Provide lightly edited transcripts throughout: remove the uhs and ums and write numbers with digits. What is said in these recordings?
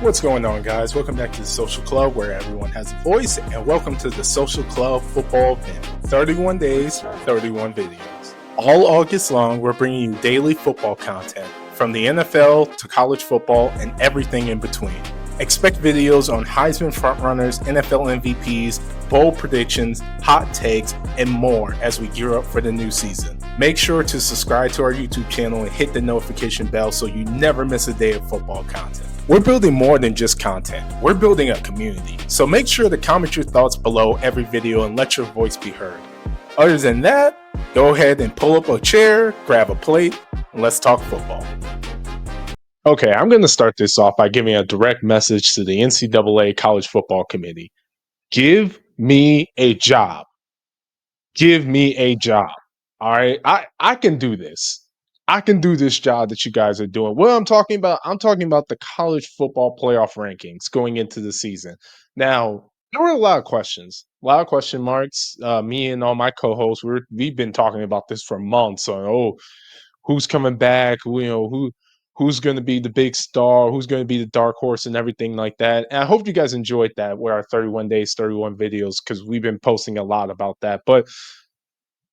What's going on, guys? Welcome back to the Social Club, where everyone has a voice, and welcome to the Social Club football event. 31 days, 31 videos. All August long, we're bringing you daily football content, from the NFL to college football and everything in between. Expect videos on Heisman frontrunners, NFL MVPs, bold predictions, hot takes, and more as we gear up for the new season. Make sure to subscribe to our YouTube channel and hit the notification bell so you never miss a day of football content. We're building more than just content. We're building a community. So make sure to comment your thoughts below every video and let your voice be heard. Other than that, go ahead and pull up a chair, grab a plate, and let's talk football. Okay, I'm going to start this off by giving a direct message to the NCAA College Football Committee. Give me a job. Give me a job. All right, I can do this. I can do this job that you guys are doing. What I'm talking about the college football playoff rankings going into the season. Now, there were a lot of questions, a lot of question marks. Me and all my co-hosts, we've been talking about this for months. On who's coming back? Who's going to be the big star? Who's going to be the dark horse and everything like that? And I hope you guys enjoyed that with our 31 days, 31 videos, because we've been posting a lot about that. But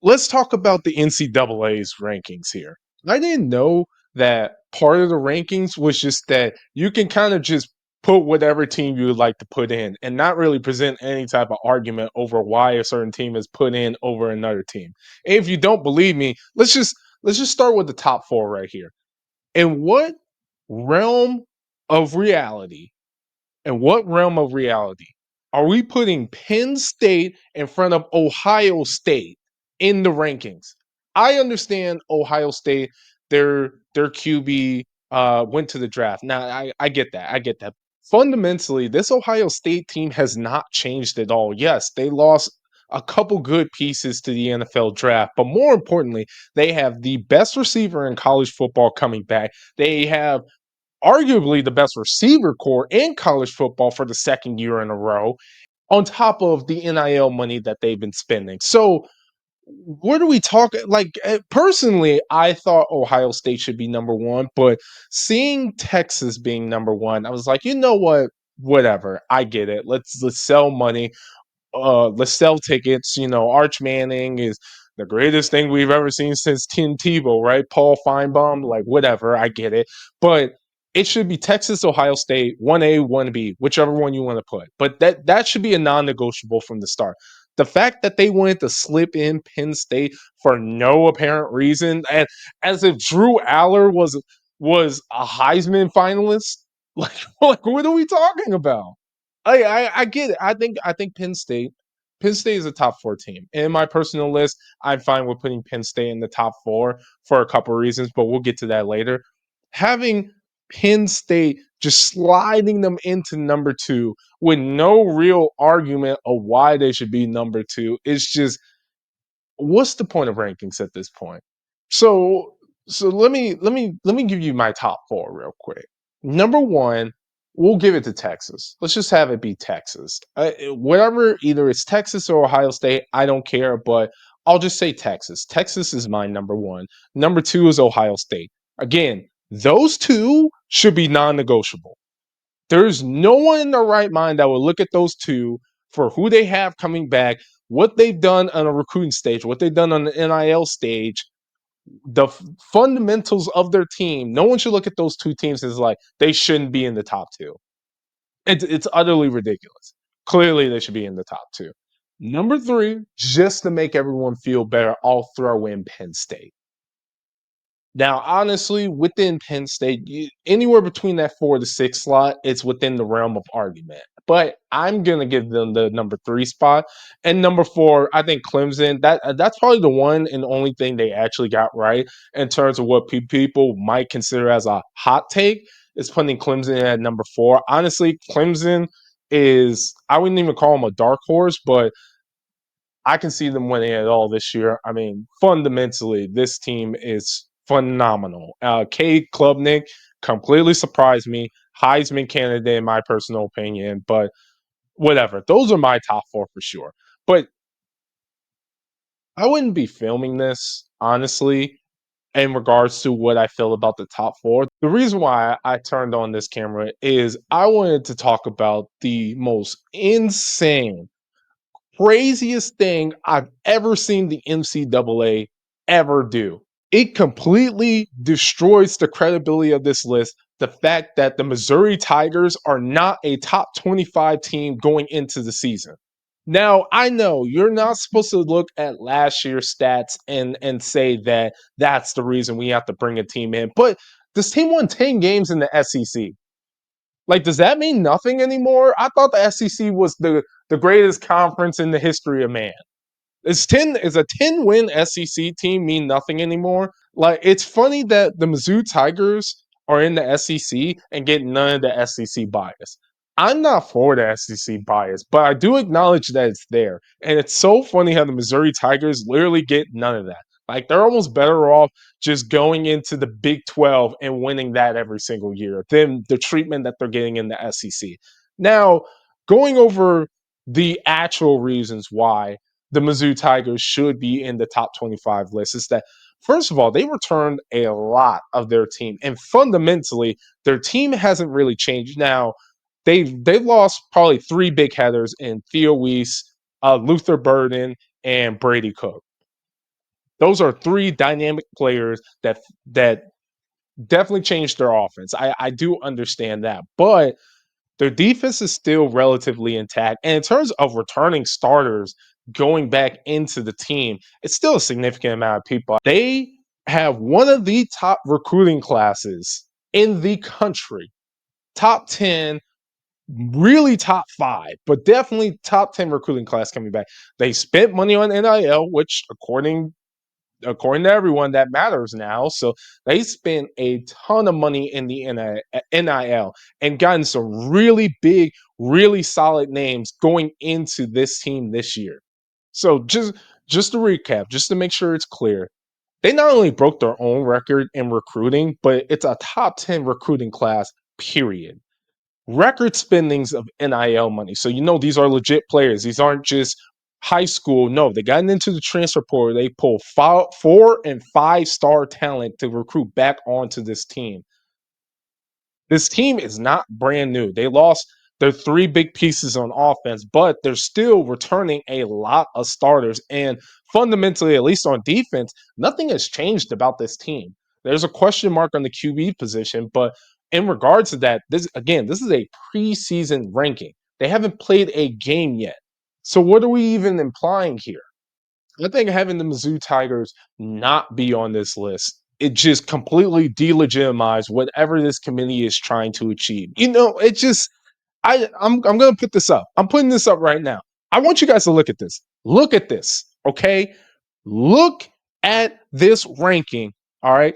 let's talk about the NCAA's rankings here. I didn't know that part of the rankings was just that you can kind of just put whatever team you would like to put in and not really present any type of argument over why a certain team is put in over another team. And if you don't believe me, let's just start with the top four right here. In what realm of reality are we putting Penn State in front of Ohio State in the rankings? I understand Ohio State, their QB went to the draft. Now I get that. I get that. Fundamentally, this Ohio State team has not changed at all. Yes, they lost a couple good pieces to the NFL draft, but more importantly, they have the best receiver in college football coming back. They have arguably the best receiver core in college football for the second year in a row, on top of the NIL money that they've been spending. So, what are we talking? Personally, I thought Ohio State should be number one, but seeing Texas being number one, I was like, you know what? Whatever. I get it. Let's sell money. Let's sell tickets. Arch Manning is the greatest thing we've ever seen since Tim Tebow, right? Paul Feinbaum, whatever. I get it. But it should be Texas, Ohio State, 1A, 1B, whichever one you want to put. But that should be a non-negotiable from the start. The fact that they wanted to slip in Penn State for no apparent reason, and as if Drew Aller was a Heisman finalist, what are we talking about? I get it. I think Penn State is a top four team. In my personal list, I'm fine with putting Penn State in the top four for a couple of reasons, but we'll get to that later. Having Penn State just sliding them into number two with no real argument of why they should be number two is just, what's the point of rankings at this point? So let me give you my top four real quick. Number one, we'll give it to Texas. Let's just have it be Texas. Whatever, either it's Texas or Ohio State, I don't care, but I'll just say Texas. Texas is my number one. Number two is Ohio State. Again, those two should be non-negotiable. There's no one in their right mind that will look at those two for who they have coming back, what they've done on a recruiting stage, what they've done on the NIL stage, the fundamentals of their team. No one should look at those two teams as like they shouldn't be in the top two. It's utterly ridiculous. Clearly, they should be in the top two. Number three, just to make everyone feel better, I'll throw in Penn State. Now, honestly, within Penn State, anywhere between that 4 to 6 slot, it's within the realm of argument. But I'm going to give them the number 3 spot. And number 4, I think Clemson, that's probably the one and only thing they actually got right in terms of what people might consider as a hot take, is putting Clemson at number 4. Honestly, Clemson is, I wouldn't even call them a dark horse, but I can see them winning it all this year. I mean, fundamentally, this team is phenomenal. Cade Klubnik completely surprised me. Heisman candidate, in my personal opinion, but whatever. Those are my top 4 for sure. But I wouldn't be filming this, honestly, in regards to what I feel about the top four. The reason why I turned on this camera is I wanted to talk about the most insane, craziest thing I've ever seen the NCAA ever do. It completely destroys the credibility of this list. The fact that the Missouri Tigers are not a top 25 team going into the season. Now, I know you're not supposed to look at last year's stats and say that that's the reason we have to bring a team in, but this team won 10 games in the SEC. Like, does that mean nothing anymore? I thought the SEC was the greatest conference in the history of man. Is a 10-win SEC team mean nothing anymore? Like, it's funny that the Mizzou Tigers are in the SEC and get none of the SEC bias. I'm not for the SEC bias, but I do acknowledge that it's there. And it's so funny how the Missouri Tigers literally get none of that. Like, they're almost better off just going into the Big 12 and winning that every single year than the treatment that they're getting in the SEC. Now, going over the actual reasons why the Mizzou Tigers should be in the top 25 list is that, first of all, they returned a lot of their team. And fundamentally, their team hasn't really changed. Now, they've lost probably three big headers in Theo Weiss, Luther Burden, and Brady Cook. Those are three dynamic players that definitely changed their offense. I do understand that. But their defense is still relatively intact. And in terms of returning starters going back into the team, it's still a significant amount of people. They have one of the top recruiting classes in the country. Top 10, really top 5, but definitely top 10 recruiting class coming back. They spent money on NIL, which according to everyone, that matters now. So they spent a ton of money in the NIL and gotten some really big, really solid names going into this team this year. So just to recap, just to make sure it's clear, they not only broke their own record in recruiting, but it's a top 10 recruiting class, period. Record spendings of NIL money. So, these are legit players. These aren't just high school. No, they got into the transfer portal. They pull 4 and 5-star talent to recruit back onto this team. This team is not brand new. They lost their three big pieces on offense, but they're still returning a lot of starters. And fundamentally, at least on defense, nothing has changed about this team. There's a question mark on the QB position, but in regards to that, this is a preseason ranking. They haven't played a game yet. So what are we even implying here? I think having the Mizzou Tigers not be on this list, it just completely delegitimized whatever this committee is trying to achieve. It just I'm gonna put this up. I'm putting this up right now. I want you guys to look at this. Look at this, okay? Look at this ranking, all right?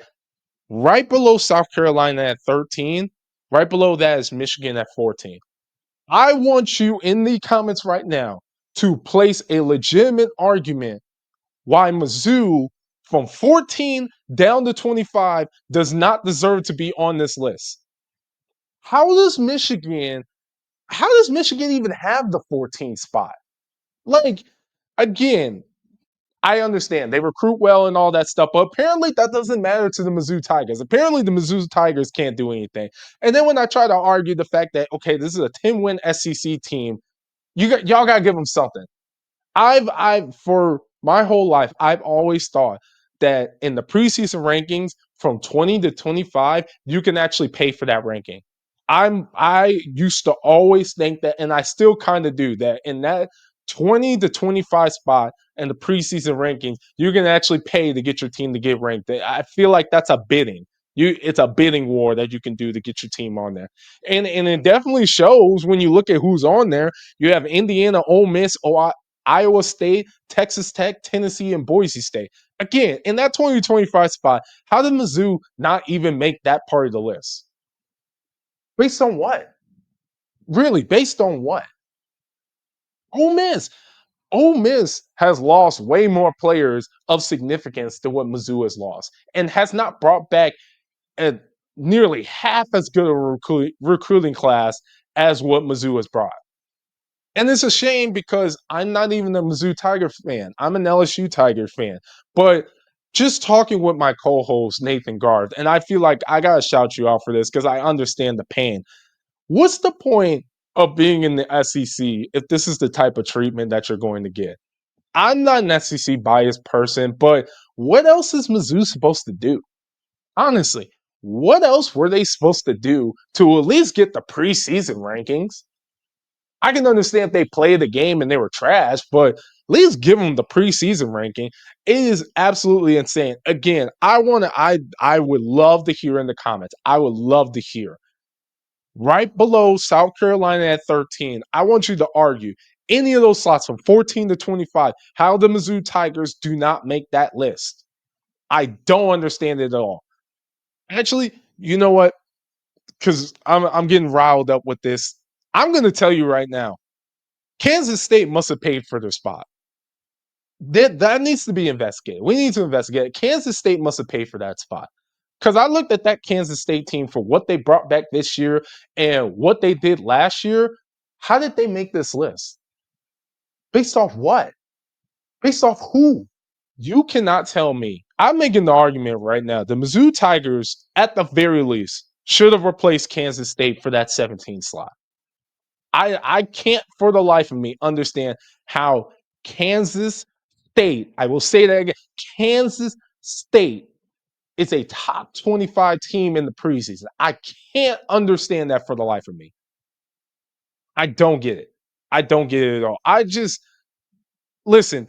Right below South Carolina at 13, right below that is Michigan at 14. I want you in the comments right now to place a legitimate argument why Mizzou from 14 down to 25 does not deserve to be on this list. How does Michigan even have the 14th spot? Like, again, I understand they recruit well and all that stuff, but apparently that doesn't matter to the Mizzou Tigers. Apparently the Mizzou Tigers can't do anything. And then when I try to argue the fact that, okay, this is a 10-win SEC team, y'all got to give them something. I've for my whole life, I've always thought that in the preseason rankings from 20 to 25, you can actually pay for that ranking. I used to always think that, and I still kind of do that in that 20 to 25 spot in the preseason rankings, you can actually pay to get your team to get ranked. I feel like that's a bidding. It's a bidding war that you can do to get your team on there. And it definitely shows when you look at who's on there. You have Indiana, Ole Miss, Iowa State, Texas Tech, Tennessee, and Boise State. Again, in that 2025 spot, how did Mizzou not even make that part of the list? Based on what? Really, based on what? Ole Miss. Ole Miss has lost way more players of significance than what Mizzou has lost and has not brought back a nearly half as good a recruiting class as what Mizzou has brought. And it's a shame because I'm not even a Mizzou Tiger fan. I'm an LSU Tiger fan. But just talking with my co-host Nathan Garth, and I feel like I gotta shout you out for this because I understand the pain. What's the point of being in the SEC if this is the type of treatment that you're going to get? I'm not an SEC biased person, but what else is Mizzou supposed to do? Honestly, what else were they supposed to do to at least get the preseason rankings? I can understand if they played the game and they were trash, but at least give them the preseason ranking. It is absolutely insane. Again, I would love to hear in the comments. I would love to hear right below South Carolina at 13. I want you to argue any of those slots from 14 to 25, how the Mizzou Tigers do not make that list. I don't understand it at all. Actually, you know what? Because I'm getting riled up with this. I'm going to tell you right now. Kansas State must have paid for their spot. That needs to be investigated. We need to investigate it. Kansas State must have paid for that spot. Because I looked at that Kansas State team for what they brought back this year and what they did last year. How did they make this list? Based off what? Based off who? You cannot tell me. I'm making the argument right now. The Mizzou Tigers, at the very least, should have replaced Kansas State for that 17 slot. I can't for the life of me understand how Kansas State, I will say that again, Kansas State is a top 25 team in the preseason. I can't understand that for the life of me. I don't get it. I don't get it at all. I just listen,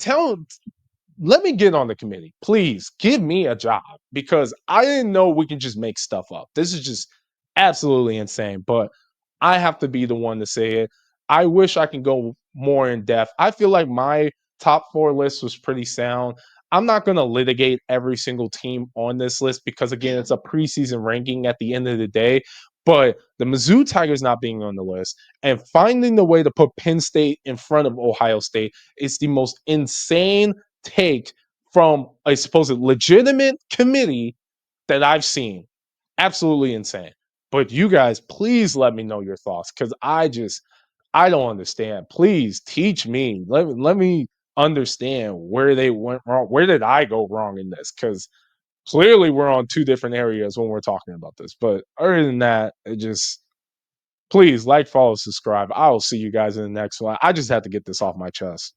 let me get on the committee. Please give me a job because I didn't know we can just make stuff up. This is just absolutely insane, but I have to be the one to say it. I wish I can go more in depth. I feel like my top 4 list was pretty sound. I'm not going to litigate every single team on this list because, again, it's a preseason ranking at the end of the day. But the Mizzou Tigers not being on the list and finding the way to put Penn State in front of Ohio State is the most insane take from a supposed legitimate committee that I've seen. Absolutely insane. But you guys, please let me know your thoughts because I don't understand. Please teach me. Let me understand where they went wrong. Where did I go wrong in this? Because clearly we're on 2 different areas when we're talking about this. But other than that, it just please like, follow, subscribe. I'll see you guys in the next one. I just have to get this off my chest.